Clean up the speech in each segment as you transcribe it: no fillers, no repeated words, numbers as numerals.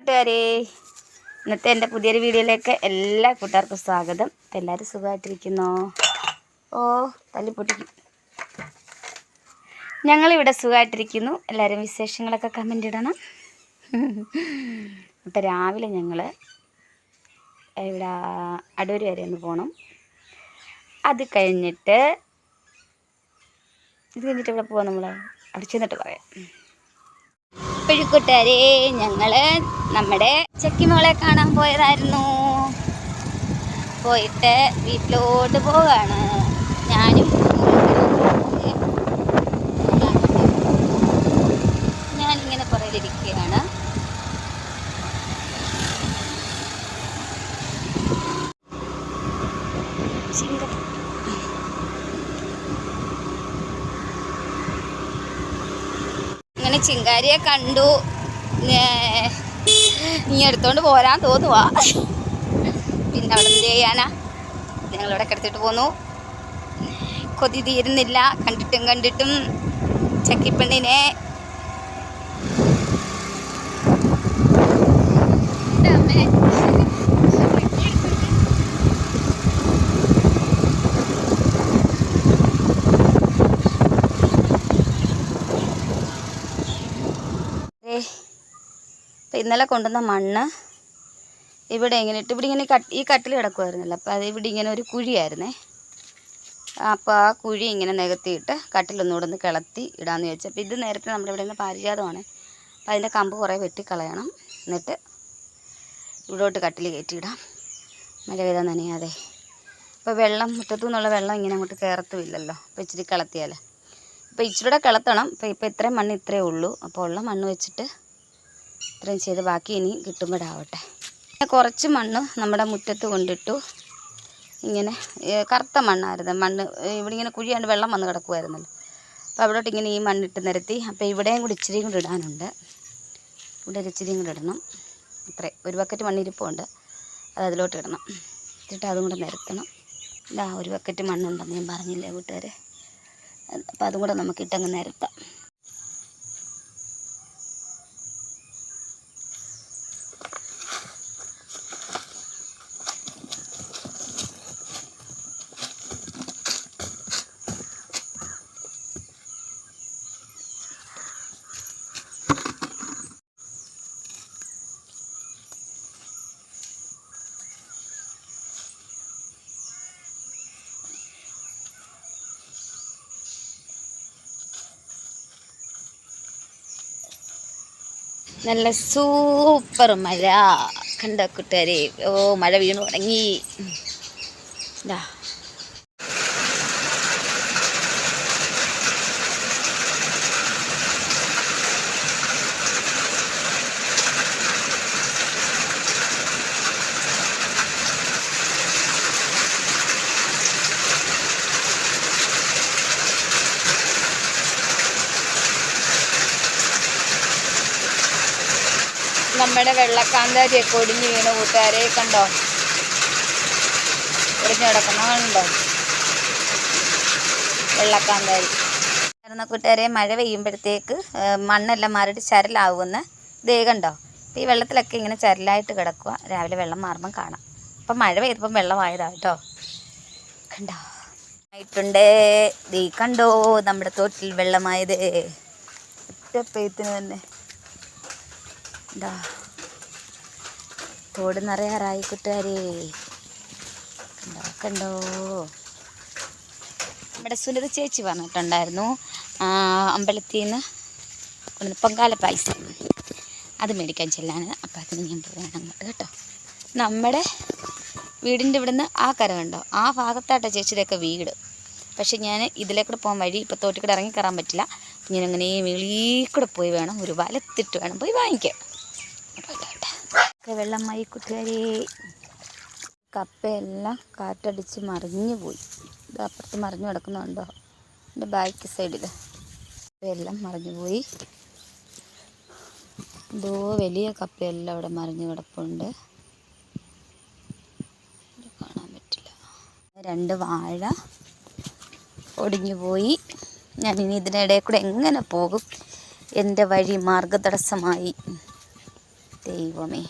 കൂട്ടുകാരെ, ഇന്നത്തെ എൻ്റെ പുതിയൊരു വീഡിയോയിലേക്ക് എല്ലാ കൂട്ടുകാർക്കും സ്വാഗതം. എല്ലാവരും സുഖമായിട്ടിരിക്കുന്നോ? ഓ തല്ലിപ്പൊട്ടിക്കും. ഞങ്ങളിവിടെ സുഖമായിട്ടിരിക്കുന്നു. എല്ലാവരും വിശേഷങ്ങളൊക്കെ കമൻ്റ് ഇടണം. അപ്പം രാവിലെ ഞങ്ങൾ ഇവിടെ അടൂർ വരെ ഒന്ന് പോകണം. അത് കഴിഞ്ഞിട്ട് ഇവിടെ പോവാം. നമ്മൾ അവിടെ ചെന്നിട്ട് പറയാം. കൂട്ടുകാരെ, ഞങ്ങൾ നമ്മുടെ ചെക്കിമോളെ കാണാൻ പോയതായിരുന്നു. പോയിട്ട് വീട്ടിലോട്ട് പോവുകയാണ്. ഞാനിങ്ങനെ പുറകിലിരിക്കുകയാണ്. അങ്ങനെ ചിങ്കാരിയെ കണ്ടു. നീ എടുത്തോണ്ട് പോരാൻ തോന്നുവാ. പിന്നെ അവിടെ എന്ത് ചെയ്യാനാ, ഞങ്ങളിവിടെ കിടത്തിട്ട് പോന്നു. കൊതി തീരുന്നില്ല. കണ്ടിട്ടും ചക്കിപ്പെണ്ണിനെ. അപ്പം ഇന്നലെ കൊണ്ടുവന്ന മണ്ണ് ഇവിടെ ഇങ്ങനെ ഇട്ട് ഇവിടെ ഇങ്ങനെ ഈ കട്ടിൽ കിടക്കുമായിരുന്നല്ലോ. അപ്പോൾ അത് ഇവിടെ ഇങ്ങനെ ഒരു കുഴിയായിരുന്നേ. അപ്പോൾ ആ കുഴി ഇങ്ങനെ നികത്തിയിട്ട് കട്ടിലൊന്നുകൂടെ ഒന്ന് കിളത്തി ഇടാമെന്ന് ചോദിച്ചു. അപ്പോൾ ഇത് നേരത്തെ നമ്മുടെ ഇവിടെ നിന്ന് പാരിജാതമാണ്. അപ്പോൾ അതിൻ്റെ കമ്പ് കുറേ വെട്ടിക്കളയണം. എന്നിട്ട് ഇവിടോട്ട് കട്ടിൽ കയറ്റിയിടാം, മഴ പെയ്താൽ നനയാതെ. അപ്പോൾ വെള്ളം, മുറ്റത്തു നിന്നുള്ള വെള്ളം ഇങ്ങനെ അങ്ങോട്ട് കയറത്തുമില്ലല്ലോ. അപ്പോൾ ഇച്ചിരി കിളത്തിയാൽ, അപ്പോൾ ഇച്ചിരിയുടെ കിളത്തണം. ഇപ്പോൾ ഇത്രയും മണ്ണ് ഇത്രയേ ഉള്ളൂ. അപ്പോൾ ഉള്ള മണ്ണ് വെച്ചിട്ട് ഇത്രയും ചെയ്ത് ബാക്കി ഇനി കിട്ടുമ്പോഴാവട്ടെ. കുറച്ച് മണ്ണ് നമ്മുടെ മുറ്റത്ത് കൊണ്ടിട്ടു. ഇങ്ങനെ കറുത്ത മണ്ണായിരുന്നു. മണ്ണ് ഇവിടെ ഇങ്ങനെ കുഴിയാണ്ട് വെള്ളം വന്ന് കിടക്കുമായിരുന്നല്ലോ. അപ്പോൾ അവിടോട്ട് ഇങ്ങനെ ഈ മണ്ണിട്ട് നിരത്തി. അപ്പോൾ ഇവിടെയും കൂടി ഇച്ചിരിയും കൂടി ഇടാനുണ്ട്. ഇവിടെ ഒരു ഇച്ചിരിയും കൂടി ഇടണം. ഇത്രയും ഒരു ബക്കറ്റ് മണ്ണിരിപ്പുണ്ട്, അത് അതിലോട്ട് ഇടണം. എന്നിട്ട് അതും കൂടെ നിരത്തണം. ഇതാ ഒരു ബക്കറ്റ് മണ്ണുണ്ടെന്ന് ഞാൻ പറഞ്ഞില്ലേ കൂട്ടുകാരെ. അപ്പോൾ അതും കൂടെ നമുക്കിട്ടങ്ങ് നിരത്താം. നല്ല സൂപ്പർ മഴ കണ്ട കൂട്ടുകാരെ. ഓ മഴ വീണു തുടങ്ങി. ഇതാ നമ്മുടെ വെള്ളക്കാന്താരിയൊക്കെ ഒടിഞ്ഞ് വീണ് കൂട്ടുകാരെ. കണ്ടോ, ഒടിഞ്ഞ് കിടക്കണോ? വെള്ളക്കാന്താരി കൂട്ടുകാരെ. മഴ പെയ്യുമ്പോഴത്തേക്ക് മണ്ണെല്ലാം മാറിയിട്ട് ചരലാവുമെന്ന് ഇതേ കണ്ടോ. അപ്പോൾ ഈ വെള്ളത്തിലൊക്കെ ഇങ്ങനെ ചരലായിട്ട് കിടക്കുക. രാവിലെ വെള്ളം മാറുമ്പം കാണാം. അപ്പം മഴ പെയ്തപ്പം വെള്ളമായതാണ് കേട്ടോ. കണ്ടോ ആയിട്ടുണ്ട്. ദേ കണ്ടോ നമ്മുടെ തോട്ടിൽ വെള്ളമായത്. ഒറ്റ പെയ്ത്തിന് തന്നെ എന്താ തോട് നിറയാറായി കൂട്ടുകാരെ. കണ്ടോ. നമ്മുടെ സുനിത ചേച്ചി പറഞ്ഞിട്ടുണ്ടായിരുന്നു അമ്പലത്തിൽ നിന്ന് പൊങ്കാല പായസം അത് മേടിക്കാൻ ചെല്ലാണ്. അപ്പം അതിന് ഞാൻ പോവാണ് അങ്ങോട്ട് കേട്ടോ. നമ്മുടെ വീടിൻ്റെ ഇവിടുന്ന് ആ കര കണ്ടോ, ആ ഭാഗത്തായിട്ടാണ് ചേച്ചിയുടെയൊക്കെ വീട്. പക്ഷെ ഞാൻ ഇതിലേക്കൂടെ പോകാൻ വഴി ഇപ്പോൾ തോട്ടിക്കൂടെ ഇറങ്ങി കയറാൻ പറ്റില്ല. ഞാൻ അങ്ങനെ വെളിയിൽ കൂടെ പോയി വേണം, ഒരു വലത്തിട്ട് വേണം പോയി വാങ്ങിക്കാൻ. വെള്ളമായി കൂട്ടുകാരെ. കപ്പയെല്ലാം കാറ്റടിച്ച് മറിഞ്ഞു പോയി. ഇത് അപ്പുറത്ത് മറിഞ്ഞു കിടക്കുന്നുണ്ടോ, എൻ്റെ ബാക്ക് സൈഡിൽ കപ്പയെല്ലാം മറിഞ്ഞു പോയി. എന്തോ വലിയ കപ്പയെല്ലാം അവിടെ മറിഞ്ഞു കിടപ്പുണ്ട്, കാണാൻ പറ്റില്ല. 2 വാഴ ഒടിഞ്ഞു പോയി. ഞാനിനി ഇതിനിടയിൽ കൂടെ എങ്ങനെ പോകും? എൻ്റെ വഴി മാർഗതടസ്സമായി. ദൈവമേ,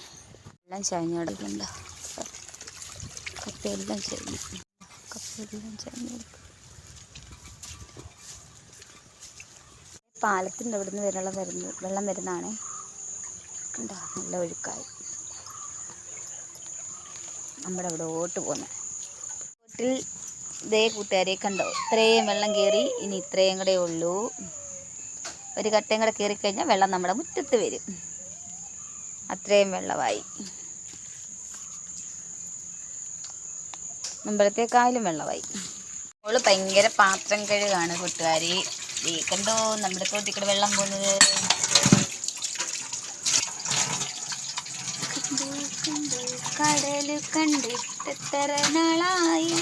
എല്ലാം ചാഞ്ഞോടുന്നുണ്ടോ? കപ്പയെല്ലാം ചാഞ്ഞു, കപ്പയെല്ലാം ചാഞ്ഞു. പാലത്തിൻ്റെ അവിടെ നിന്ന് വെള്ളം വരുന്നതാണേ. കണ്ടോ, നല്ല ഒഴുക്കായി. നമ്മുടെ അവിടെ ഓട്ട് പോകുന്നത് ഓട്ടിൽ ഇതേ കൂട്ടുകാരെ കണ്ടോ, ഇത്രയും വെള്ളം കയറി. ഇനി ഇത്രയും കൂടെ ഉള്ളൂ. ഒരു കട്ടയും കൂടെ കയറിക്കഴിഞ്ഞാൽ വെള്ളം നമ്മുടെ മുറ്റത്ത് വരും. അത്രയും വെള്ളമായി. മുമ്പത്തേക്കാളും വെള്ളമായി. അവള് ഭയങ്കര പാത്രം കഴുകാണ് കൂട്ടുകാരി. കണ്ടോ നമ്മുടെ തോട്ടിക്കൂടെ വെള്ളം പോകുന്നത്. കടല് കണ്ടിട്ട് എത്ര നാളായി.